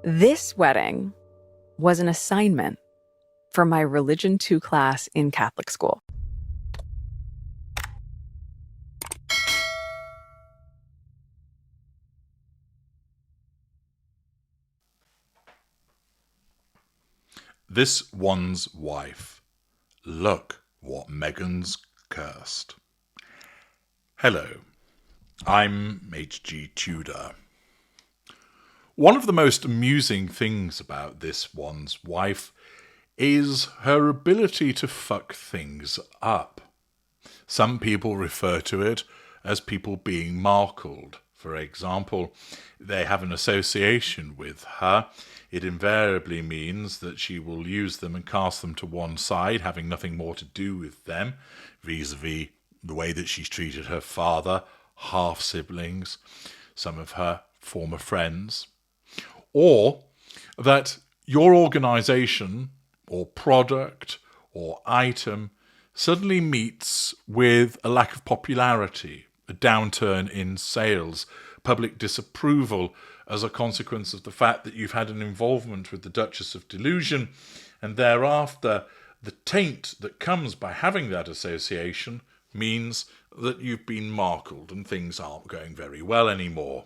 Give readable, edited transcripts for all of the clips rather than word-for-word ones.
This wedding was an assignment for my Religion 2 class in Catholic school. This one's wife. Look what Meghan's cursed. Hello, I'm H.G. Tudor. One of the most amusing things about this one's wife is her ability to fuck things up. Some people refer to it as people being markled. For example, they have an association with her. It invariably means that she will use them and cast them to one side, having nothing more to do with them, vis-a-vis the way that she's treated her father, half-siblings, some of her former friends. Or that your organisation or product or item suddenly meets with a lack of popularity, a downturn in sales, public disapproval as a consequence of the fact that you've had an involvement with the Duchess of Delusion, and thereafter the taint that comes by having that association means that you've been markled and things aren't going very well anymore.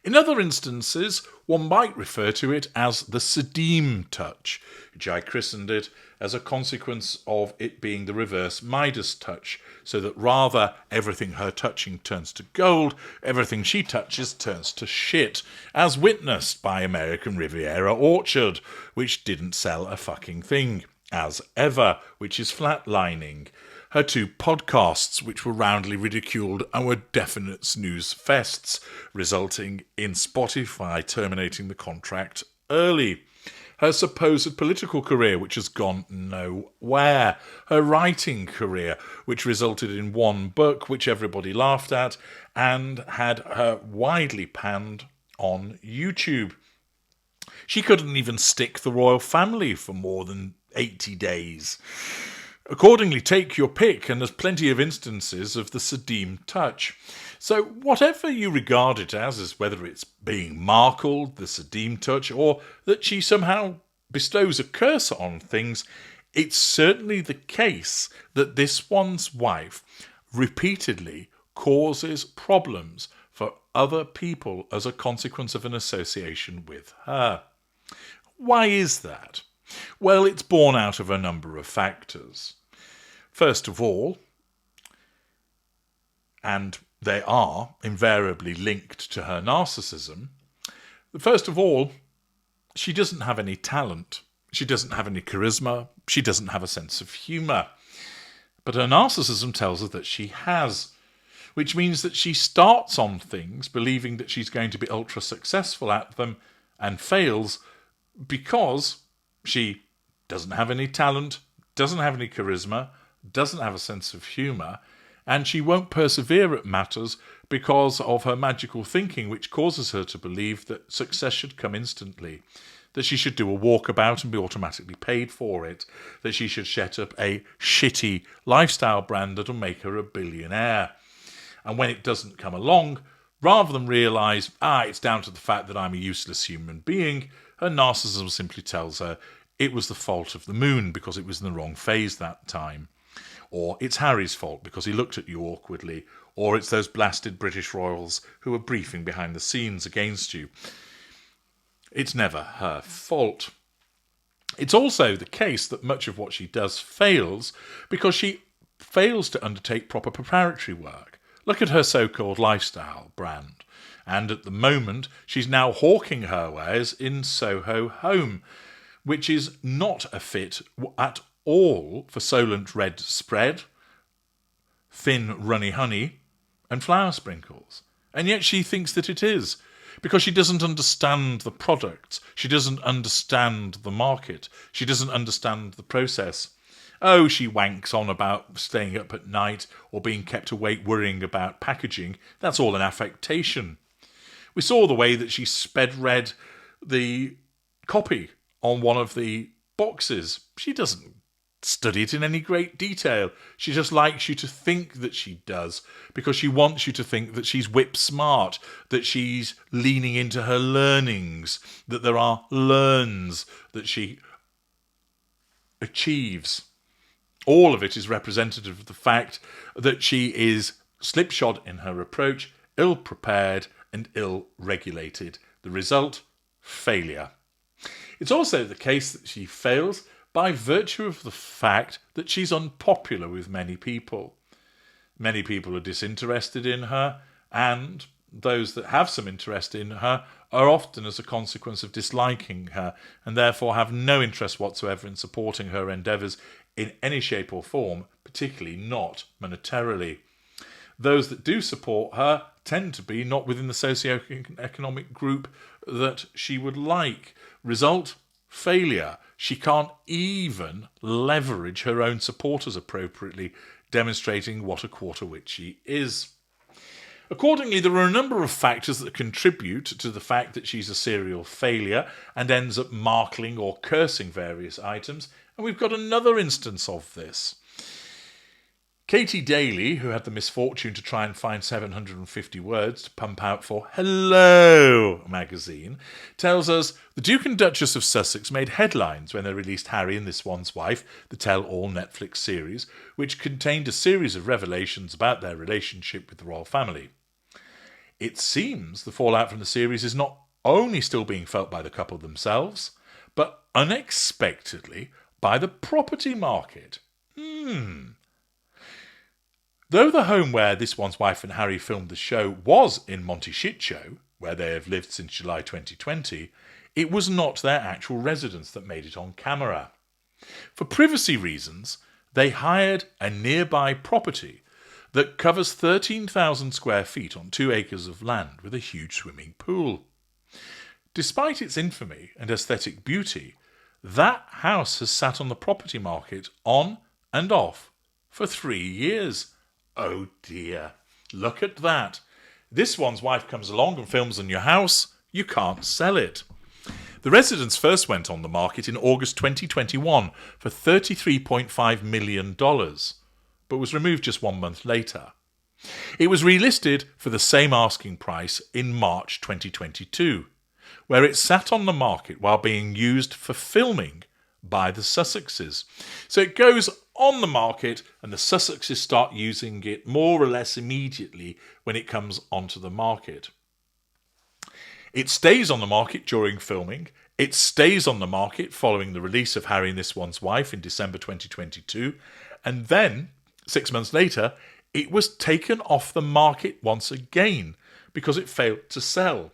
In other instances, one might refer to it as the Sadim Touch, which I christened it as a consequence of it being the reverse Midas touch, so that rather everything her touching turns to gold, everything she touches turns to shit, as witnessed by American Riviera Orchard, which didn't sell a fucking thing, as ever, which is flatlining. Her two podcasts, which were roundly ridiculed and were definite snooze fests, resulting in Spotify terminating the contract early. Her supposed political career, which has gone nowhere. Her writing career, which resulted in one book, which everybody laughed at, and had her widely panned on YouTube. She couldn't even stick the royal family for more than 80 days. Accordingly, take your pick, and there's plenty of instances of the Sadim Touch. So whatever you regard it as whether it's being markled, the Sadim Touch, or that she somehow bestows a curse on things, it's certainly the case that this one's wife repeatedly causes problems for other people as a consequence of an association with her. Why is that? Well, it's born out of a number of factors. First of all, and they are invariably linked to her narcissism, first of all, she doesn't have any talent. She doesn't have any charisma. She doesn't have a sense of humour. But her narcissism tells us that she has, which means that she starts on things believing that she's going to be ultra successful at them and fails because she doesn't have any talent, doesn't have any charisma, doesn't have a sense of humour, and she won't persevere at matters because of her magical thinking, which causes her to believe that success should come instantly, that she should do a walkabout and be automatically paid for it, that she should set up a shitty lifestyle brand that'll make her a billionaire. And when it doesn't come along, rather than realise, it's down to the fact that I'm a useless human being, her narcissism simply tells her it was the fault of the moon because it was in the wrong phase that time. Or it's Harry's fault because he looked at you awkwardly. Or it's those blasted British royals who are briefing behind the scenes against you. It's never her fault. It's also the case that much of what she does fails because she fails to undertake proper preparatory work. Look at her so-called lifestyle brand. And at the moment, she's now hawking her wares in Soho Home, which is not a fit at all for Solent red spread, thin runny honey, and flower sprinkles. And yet she thinks that it is, because she doesn't understand the product, she doesn't understand the market, she doesn't understand the process. Oh, she wanks on about staying up at night or being kept awake worrying about packaging. That's all an affectation. We saw the way that she sped read the copy on one of the boxes. She doesn't study it in any great detail. She just likes you to think that she does, because she wants you to think that she's whip smart, that she's leaning into her learnings, that there are learns that she achieves. All of it is representative of the fact that she is slipshod in her approach, ill-prepared and ill-regulated. The result? Failure. It's also the case that she fails by virtue of the fact that she's unpopular with many people. Many people are disinterested in her, and those that have some interest in her are often as a consequence of disliking her, and therefore have no interest whatsoever in supporting her endeavours in any shape or form, particularly not monetarily. Those that do support her tend to be not within the socio-economic group that she would like. Result? Failure. She can't even leverage her own supporters appropriately, demonstrating what a quarter witch she is. Accordingly, there are a number of factors that contribute to the fact that she's a serial failure and ends up markling or cursing various items, and we've got another instance of this. Katie Daly, who had the misfortune to try and find 750 words to pump out for Hello magazine, tells us the Duke and Duchess of Sussex made headlines when they released Harry and This One's Wife, the tell-all Netflix series, which contained a series of revelations about their relationship with the royal family. It seems the fallout from the series is not only still being felt by the couple themselves, but unexpectedly by the property market. Though the home where This One's Wife and Harry filmed the show was in Monteshitshow, where they have lived since July 2020, it was not their actual residence that made it on camera. For privacy reasons, they hired a nearby property that covers 13,000 square feet on 2 acres of land with a huge swimming pool. Despite its infamy and aesthetic beauty, that house has sat on the property market on and off for 3 years. Oh dear, look at that. This One's Wife comes along and films on your house, you can't sell it. The residence first went on the market in August 2021 for $33.5 million, but was removed just 1 month later. It was relisted for the same asking price in March 2022, where it sat on the market while being used for filming by the Sussexes. So it goes on the market and the Sussexes start using it more or less immediately when it comes onto the market. It stays on the market during filming. It stays on the market following the release of Harry and This One's Wife in December 2022. And then, 6 months later, it was taken off the market once again because it failed to sell.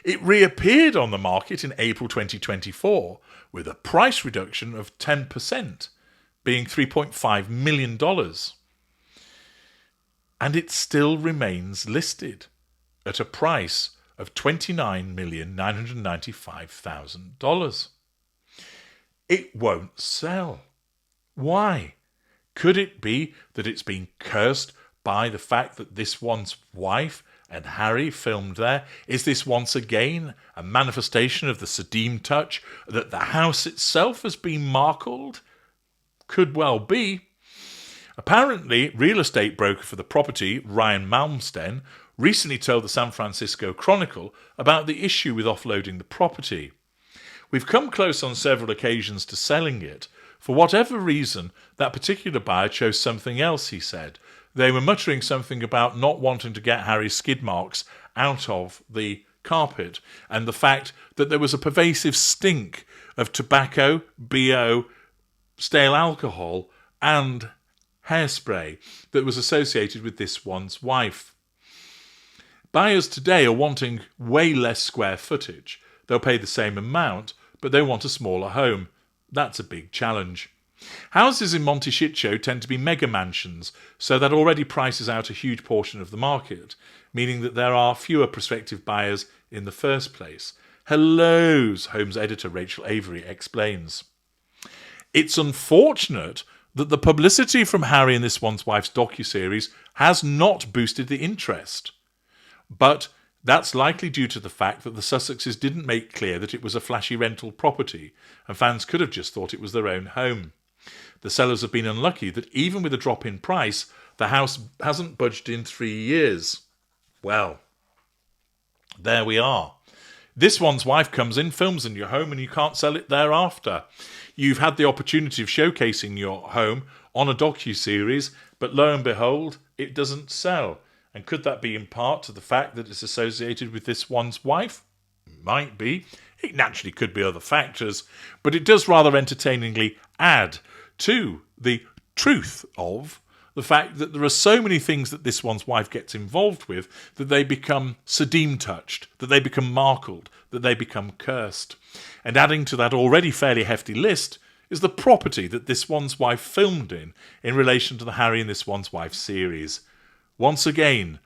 It reappeared on the market in April 2024 with a price reduction of 10%, being $3.5 million. And it still remains listed at a price of $29,995,000. It won't sell. Why? Could it be that it's been cursed by the fact that This One's Wife and Harry filmed there? Is this once again a manifestation of the Sadim Touch, that the house itself has been markled? Could well be. Apparently, real estate broker for the property, Ryan Malmsten, recently told the San Francisco Chronicle about the issue with offloading the property. We've come close on several occasions to selling it. For whatever reason, that particular buyer chose something else, he said. They were muttering something about not wanting to get Harry's skid marks out of the carpet, and the fact that there was a pervasive stink of tobacco, BO, stale alcohol, and hairspray that was associated with This One's Wife. Buyers today are wanting way less square footage. They'll pay the same amount, but they want a smaller home. That's a big challenge. Houses in Monteshitshow tend to be mega mansions, so that already prices out a huge portion of the market, meaning that there are fewer prospective buyers in the first place. Hello's Homes editor Rachel Avery explains. It's unfortunate that the publicity from Harry and This One's Wife's docuseries has not boosted the interest. But that's likely due to the fact that the Sussexes didn't make clear that it was a flashy rental property, and fans could have just thought it was their own home. The sellers have been unlucky that even with a drop in price, the house hasn't budged in 3 years. Well, there we are. This One's Wife comes in, films in your home, and you can't sell it thereafter. You've had the opportunity of showcasing your home on a docu-series, but lo and behold, it doesn't sell. And could that be in part to the fact that it's associated with This One's Wife? Might be. It naturally could be other factors, but it does rather entertainingly add to the truth of the fact that there are so many things that This One's Wife gets involved with that they become Sadim touched, that they become Markled, that they become cursed. And adding to that already fairly hefty list is the property that This One's Wife filmed in relation to the Harry and This One's Wife series. Once again,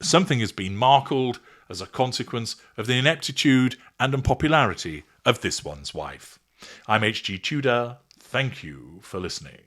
something has been markled as a consequence of the ineptitude and unpopularity of This One's Wife. I'm HG Tudor. Thank you for listening.